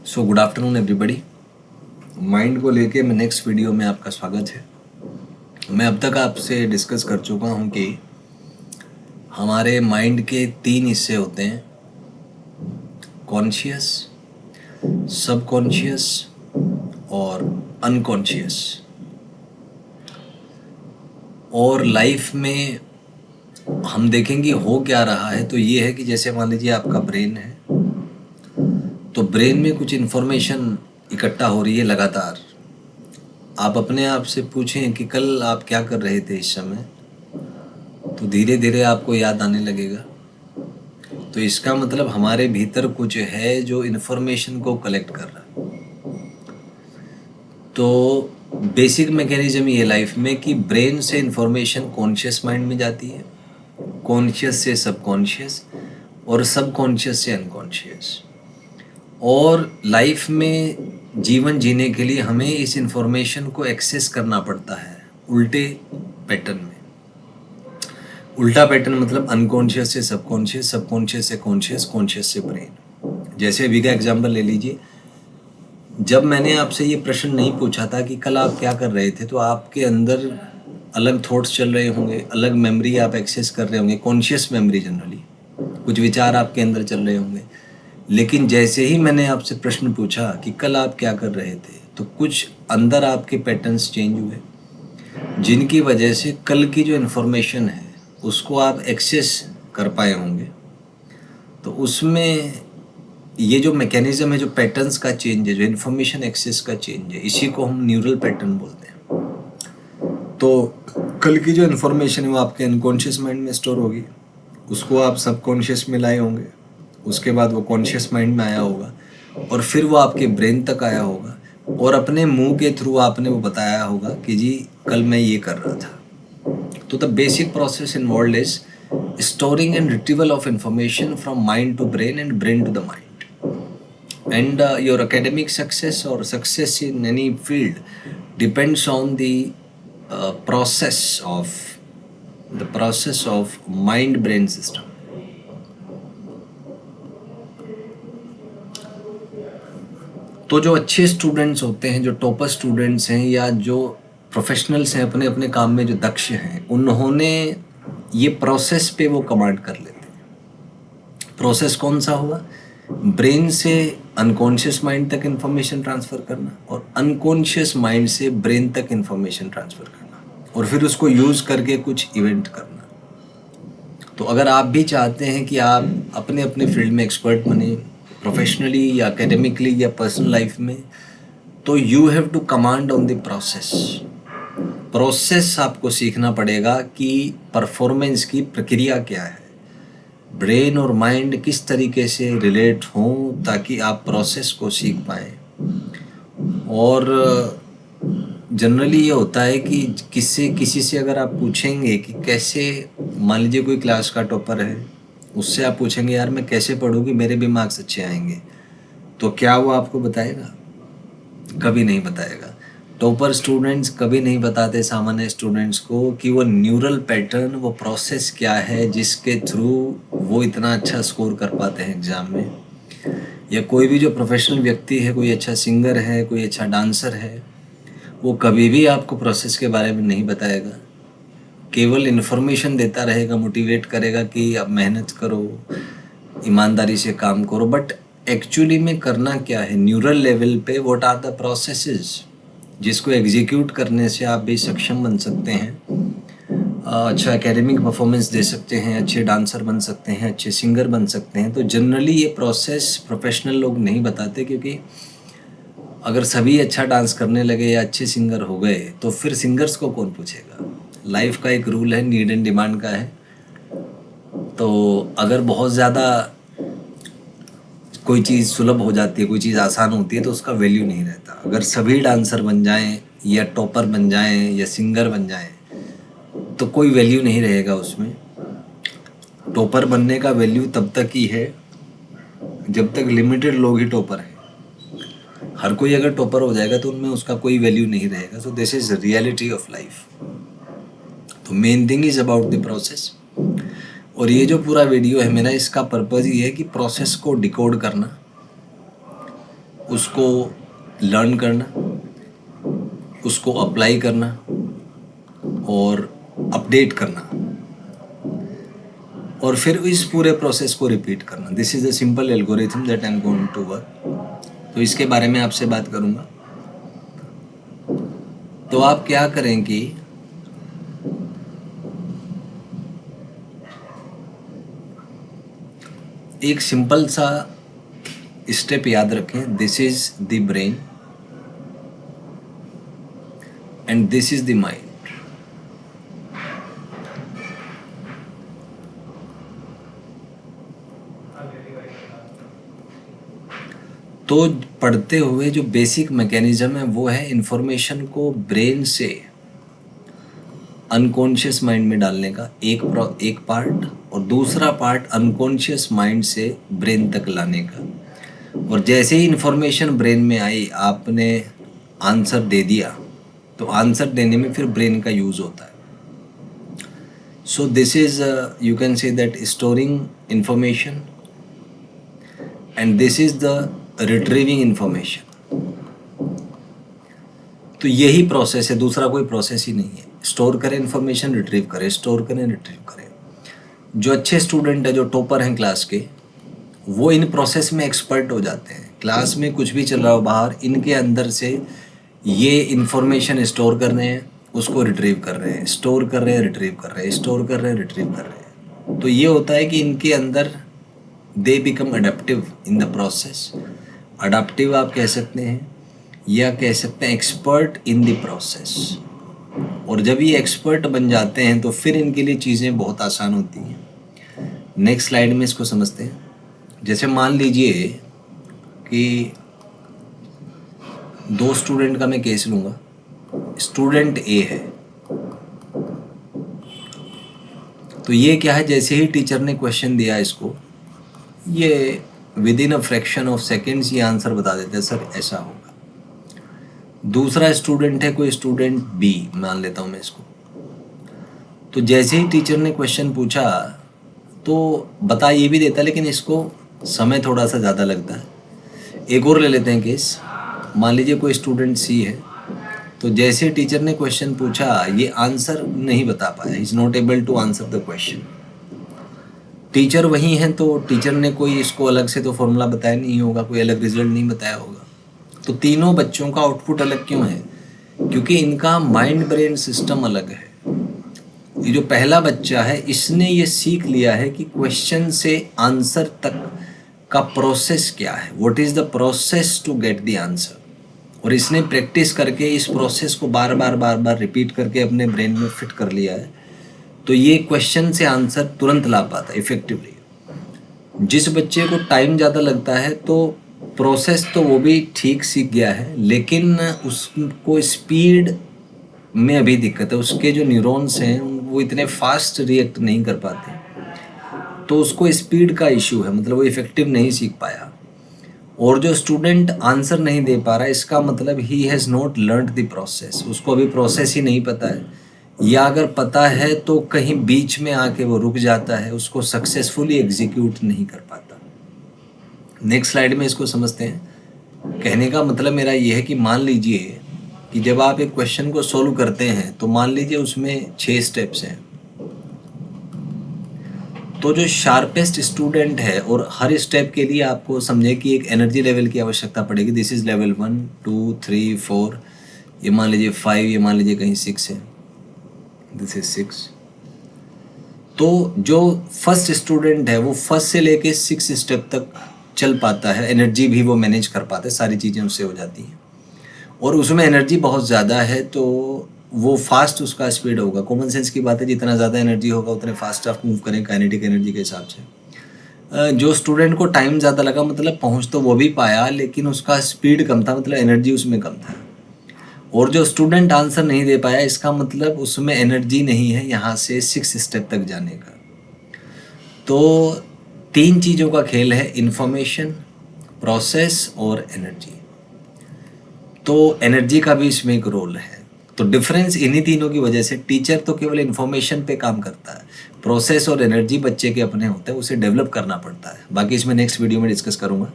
So good afternoon everybody. Mind को लेके मैं नेक्स्ट वीडियो में आपका स्वागत है। मैं अब तक आपसे डिस्कस कर चुका हूँ कि हमारे माइंड के 3 हिस्से होते हैं, कॉन्शियस, सबकॉन्शियस और अनकॉन्शियस। और लाइफ में हम देखेंगे हो क्या रहा है, तो ये है कि जैसे मान लीजिए आपका ब्रेन है, तो ब्रेन में कुछ इन्फॉर्मेशन इकट्ठा हो रही है लगातार। आप अपने आप से पूछें कि कल आप क्या कर रहे थे इस समय, तो धीरे धीरे आपको याद आने लगेगा। तो इसका मतलब हमारे भीतर कुछ है जो इन्फॉर्मेशन को कलेक्ट कर रहा है। तो बेसिक मैकेनिज्म ये लाइफ में कि ब्रेन से इन्फॉर्मेशन कॉन्शियस माइंड में जाती है, कॉन्शियस से सबकॉन्शियस और सबकॉन्शियस से अनकॉन्शियस। और लाइफ में जीवन जीने के लिए हमें इस इन्फॉर्मेशन को एक्सेस करना पड़ता है उल्टे पैटर्न में। उल्टा पैटर्न मतलब अनकॉन्शियस से सबकॉन्शियस, सबकॉन्शियस से कॉन्शियस, कॉन्शियस से ब्रेन। जैसे अभी का एग्जांपल ले लीजिए, जब मैंने आपसे ये प्रश्न नहीं पूछा था कि कल आप क्या कर रहे थे, तो आपके अंदर अलग थॉट्स चल रहे होंगे, अलग मेमोरी आप एक्सेस कर रहे होंगे, कॉन्शियस मेमोरी जनरली, कुछ विचार आपके अंदर चल रहे होंगे। लेकिन जैसे ही मैंने आपसे प्रश्न पूछा कि कल आप क्या कर रहे थे, तो कुछ अंदर आपके पैटर्न्स चेंज हुए, जिनकी वजह से कल की जो इन्फॉर्मेशन है उसको आप एक्सेस कर पाए होंगे। तो उसमें ये जो मैकेनिज्म है, जो पैटर्न्स का चेंज है, जो इन्फॉर्मेशन एक्सेस का चेंज है, इसी को हम न्यूरल पैटर्न बोलते हैं। तो कल की जो इन्फॉर्मेशन है वो आपके अनकॉन्शियस माइंड में स्टोर होगी, उसको आप सबकॉन्शियस में लाए होंगे, उसके बाद वो कॉन्शियस माइंड में आया होगा और फिर वो आपके ब्रेन तक आया होगा और अपने मुंह के थ्रू आपने वो बताया होगा कि जी कल मैं ये कर रहा था। तो the basic process involved is storing and retrieval of information from mind to brain and brain to the mind. And your academic success or success in any field depends on the process of mind brain system. तो जो अच्छे students होते हैं, जो topper students हैं या जो professionals हैं, अपने अपने काम में जो दक्ष हैं, उन्होंने ये प्रोसेस पे वो कमांड कर लेते हैं। प्रोसेस कौन सा हुआ? ब्रेन से अनकॉन्शियस माइंड तक इन्फॉर्मेशन ट्रांसफ़र करना और अनकॉन्शियस माइंड से ब्रेन तक इन्फॉर्मेशन ट्रांसफ़र करना और फिर उसको यूज़ करके कुछ इवेंट करना। तो अगर आप भी चाहते हैं कि आप अपने अपने फील्ड में एक्सपर्ट बने, प्रोफेशनली या एकेडमिकली या पर्सनल लाइफ में, तो you have to command on the process आपको सीखना पड़ेगा कि परफॉर्मेंस की प्रक्रिया क्या है, ब्रेन और माइंड किस तरीके से रिलेट हों ताकि आप प्रोसेस को सीख पाएँ। और जनरली ये होता है कि किसी से अगर आप पूछेंगे कि कैसे, मान लीजिए कोई क्लास का टॉपर है, उससे आप पूछेंगे यार मैं कैसे पढ़ूँ कि मेरे भी मार्क्स अच्छे आएंगे, तो क्या वो आपको बताएगा? कभी नहीं बताएगा। टॉपर स्टूडेंट्स कभी नहीं बताते सामान्य स्टूडेंट्स को कि वो न्यूरल पैटर्न, वो प्रोसेस क्या है जिसके थ्रू वो इतना अच्छा स्कोर कर पाते हैं एग्ज़ाम में। या कोई भी जो प्रोफेशनल व्यक्ति है, कोई अच्छा सिंगर है, कोई अच्छा डांसर है, वो कभी भी आपको प्रोसेस के बारे में नहीं बताएगा, केवल इन्फॉर्मेशन देता रहेगा, मोटिवेट करेगा कि आप मेहनत करो, ईमानदारी से काम करो। बट एक्चुअली में करना क्या है न्यूरल लेवल पे, व्हाट आर द प्रोसेसेस जिसको एग्जीक्यूट करने से आप भी सक्षम बन सकते हैं, अच्छा एकेडमिक परफॉर्मेंस दे सकते हैं, अच्छे डांसर बन सकते हैं, अच्छे सिंगर बन सकते हैं। तो जनरली ये प्रोसेस प्रोफेशनल लोग नहीं बताते, क्योंकि अगर सभी अच्छा डांस करने लगे या अच्छे सिंगर हो गए तो फिर सिंगर्स को कौन पूछेगा। लाइफ का एक रूल है, नीड एंड डिमांड का है। तो अगर बहुत ज़्यादा कोई चीज़ सुलभ हो जाती है, कोई चीज़ आसान होती है, तो उसका वैल्यू नहीं रहता। अगर सभी डांसर बन जाएं या टॉपर बन जाएं या सिंगर बन जाएं तो कोई वैल्यू नहीं रहेगा उसमें। टॉपर बनने का वैल्यू तब तक ही है जब तक लिमिटेड लोग ही टॉपर हैं। हर कोई अगर टॉपर हो जाएगा तो उनमें उसका कोई वैल्यू नहीं रहेगा। So this is reality of life. तो main thing is about the process. और ये जो पूरा वीडियो है मेरा, इसका पर्पज़ ये है कि प्रोसेस को डिकोड करना, उसको लर्न करना, उसको अप्लाई करना और अपडेट करना, और फिर इस पूरे प्रोसेस को रिपीट करना। This is the simple algorithm that I am going to work. तो इसके बारे में आपसे बात करूँगा। तो आप क्या करें कि एक सिंपल सा स्टेप याद रखें। This is the brain and this is the mind. तो पढ़ते हुए जो बेसिक मैकेनिज्म है वो है इंफॉर्मेशन को ब्रेन से अनकॉन्शियस माइंड में डालने का एक पार्ट, और दूसरा पार्ट अनकॉन्शियस माइंड से ब्रेन तक लाने का। और जैसे ही इंफॉर्मेशन ब्रेन में आई, आपने आंसर दे दिया, तो आंसर देने में फिर ब्रेन का यूज़ होता है। So this is you can say that storing information and this is the retrieving information. तो यही प्रोसेस है, दूसरा कोई प्रोसेस ही नहीं है। स्टोर करें इंफॉर्मेशन, रिट्रीव करें, स्टोर करें, रिट्रीव करें। जो अच्छे स्टूडेंट है, जो टॉपर हैं क्लास के, वो इन प्रोसेस में एक्सपर्ट हो जाते हैं। क्लास में कुछ भी चल रहा हो बाहर, इनके अंदर से ये इंफॉर्मेशन स्टोर कर रहे हैं, उसको रिट्रीव कर रहे हैं, स्टोर कर रहे हैं, रिट्रीव कर रहे हैं, स्टोर कर रहे हैं, रिट्रीव कर रहे हैं। तो ये होता है कि इनके अंदर they become adaptive in the process. Adaptive आप कह सकते हैं, या कह सकते हैं एक्सपर्ट इन द प्रोसेस। और जब ये एक्सपर्ट बन जाते हैं तो फिर इनके लिए चीज़ें बहुत आसान होती हैं। नेक्स्ट स्लाइड में इसको समझते हैं। जैसे मान लीजिए कि दो स्टूडेंट का मैं केस लूँगा। स्टूडेंट ए है, तो ये क्या है, जैसे ही टीचर ने क्वेश्चन दिया इसको, ये with in a fraction of seconds ये आंसर बता देते हैं, सर ऐसा होगा। दूसरा स्टूडेंट है, कोई स्टूडेंट बी मान लेता हूँ मैं इसको। तो जैसे ही टीचर ने क्वेश्चन पूछा तो बता ये भी देता, लेकिन इसको समय थोड़ा सा ज़्यादा लगता है। एक और ले लेते हैं केस। मान लीजिए कोई स्टूडेंट सी है, तो जैसे टीचर ने क्वेश्चन पूछा ये आंसर नहीं बता पाया, is not able to answer the question. Teacher वही हैं, तो टीचर ने कोई इसको अलग से तो फॉर्मूला बताया नहीं होगा, कोई अलग रिजल्ट नहीं बताया होगा। तो तीनों बच्चों का आउटपुट अलग क्यों है? क्योंकि इनका माइंड ब्रेन सिस्टम अलग है। ये जो पहला बच्चा है, इसने ये सीख लिया है कि क्वेश्चन से आंसर तक का प्रोसेस क्या है, what is the process to get the answer. और इसने प्रैक्टिस करके इस प्रोसेस को बार बार रिपीट करके अपने ब्रेन में फिट कर लिया है। तो ये क्वेश्चन से आंसर तुरंत ला पाता है इफेक्टिवली। जिस बच्चे को टाइम ज़्यादा लगता है, तो प्रोसेस तो वो भी ठीक सीख गया है, लेकिन उसको स्पीड में अभी दिक्कत है। उसके जो न्यूरॉन्स हैं वो इतने फास्ट रिएक्ट नहीं कर पाते, तो उसको स्पीड का इशू है, मतलब वो इफेक्टिव नहीं सीख पाया। और जो स्टूडेंट आंसर नहीं दे पा रहा है, इसका मतलब he has not learned the process. उसको अभी प्रोसेस ही नहीं पता है, या अगर पता है तो कहीं बीच में आके वो रुक जाता है, उसको सक्सेसफुली एग्जीक्यूट नहीं कर पाता। नेक्स्ट स्लाइड में इसको समझते हैं। कहने का मतलब मेरा ये है कि मान लीजिए कि जब आप एक क्वेश्चन को सॉल्व करते हैं, तो मान लीजिए उसमें 6 स्टेप्स हैं। तो जो शार्पेस्ट स्टूडेंट है, और हर स्टेप के लिए आपको समझे कि एक एनर्जी लेवल की आवश्यकता पड़ेगी। दिस इज़ लेवल 1 2 3 4, ये मान लीजिए 5, ये मान लीजिए कहीं 6 है, दिस इज 6। तो जो फर्स्ट स्टूडेंट है वो फर्स्ट से लेके 6 स्टेप तक चल पाता है, एनर्जी भी वो मैनेज कर पाता है, सारी चीज़ें उससे हो जाती हैं। और उसमें एनर्जी बहुत ज़्यादा है, तो वो फास्ट उसका स्पीड होगा। कॉमन सेंस की बात है, जितना ज़्यादा एनर्जी होगा उतने फास्ट आप मूव करें काइनेटिक एनर्जी के हिसाब से। जो स्टूडेंट को टाइम ज़्यादा लगा, मतलब पहुंच तो वो भी पाया, लेकिन उसका स्पीड कम था, मतलब एनर्जी उसमें कम था। और जो स्टूडेंट आंसर नहीं दे पाया, इसका मतलब उसमें एनर्जी नहीं है यहाँ से 6 स्टेप तक जाने का। तो 3 चीज़ों का खेल है, इंफॉर्मेशन, प्रोसेस और एनर्जी। तो एनर्जी का भी इसमें एक रोल है। तो डिफरेंस इन्हीं तीनों की वजह से। टीचर तो केवल इन्फॉर्मेशन पे काम करता है, प्रोसेस और एनर्जी बच्चे के अपने होते हैं, उसे डेवलप करना पड़ता है। बाकी इसमें नेक्स्ट वीडियो में डिस्कस करूँगा।